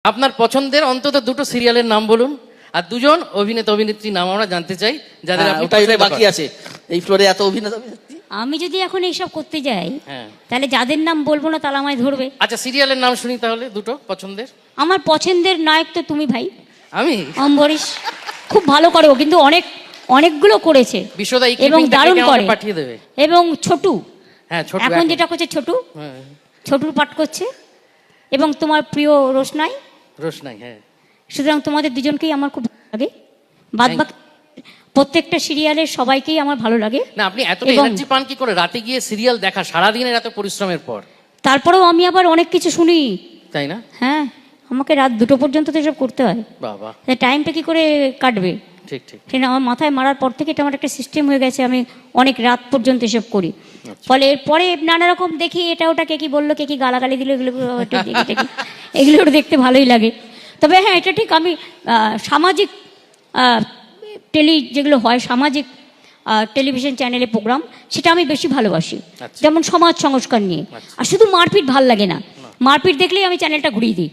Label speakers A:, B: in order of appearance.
A: আপনার পছন্দের অন্তত দুটো সিরিয়ালের নাম বলুন, আর দুজন অভিনেতা অভিনেত্রীর নাম আমরা জানতে চাই যাদের আপনি
B: ওটাই
A: পছন্দ
B: বাকি
A: করেন।
B: আছে এই ফ্লোরে এত অভিনেতা অভিনেত্রী।
C: আমি যদি এখন এইসব করতে যাই
A: হ্যাঁ,
C: তাহলে যাদের নাম বলবো না তাহলে আমায় ধরবে।
A: আচ্ছা সিরিয়ালের নাম শুনি তাহলে দুটো পছন্দের।
C: আমার পছন্দের নায়ক তো তুমি ভাই,
A: আমি
C: অম্বরীশ। খুব ভালো করে ও, কিন্তু অনেকগুলো করেছে
A: বিশ্বদা এই
C: এবং
A: clipping টা
C: দারুণ
A: কে আমাকে
C: করে।
A: পাঠিয়ে দেবে।
C: এবং ছোটু
A: হ্যাঁ ছোট
C: এখন যেটা করছে ছোটু,
A: হ্যাঁ,
C: ছোটুর পাঠ করছে। এবং তোমার প্রিয় রোশনাই।
A: রোশনাই। হ্যাঁ
C: সুতরাং তোমাদের দুজনকেই আমার খুব ভালো লাগে। বাদ বাকি প্রত্যেকটা সিরিয়ালের সবাইকেই আমার ভালো লাগে।
A: না, আপনি এতটা
C: এবং
A: এনার্জি পান কি করে রাতে গিয়ে সিরিয়াল দেখা, সারাদিনের এত পরিশ্রমের পর?
C: তারপরেও আমি আবার অনেক কিছু শুনি।
A: তাই না?
C: হ্যাঁ, আমাকে রাত 2টো পর্যন্ত তো এসব করতে হয়।
A: বাবা,
C: টাইমটা কি করে কাটবে?
A: ঠিক ঠিক।
C: সেটা আমার মাথায় মারার পর থেকে এটা আমার একটা সিস্টেম হয়ে গেছে, আমি অনেক রাত পর্যন্ত এসব করি। ফলে এরপরে নানা রকম দেখি, এটা ওটা কে কি বললো, কে কি গালাগালি দিল, এগুলো একটু দেখি টেকি। এগুলো একটু দেখতে ভালোই লাগে। তবে হ্যাঁ, এটা ঠিক, আমি সামাজিক যেগুলো হয় সামাজিক টেলিভিশন চ্যানেলে প্রোগ্রাম, সেটা আমি বেশি ভালোবাসি।
A: আচ্ছা।
C: যেমন সমাজ সংস্কার নিয়ে। আর শুধু মারপিট ভাল লাগে না, মারপিট দেখলেই আমি চ্যানেলটা ঘুরিয়ে দিই।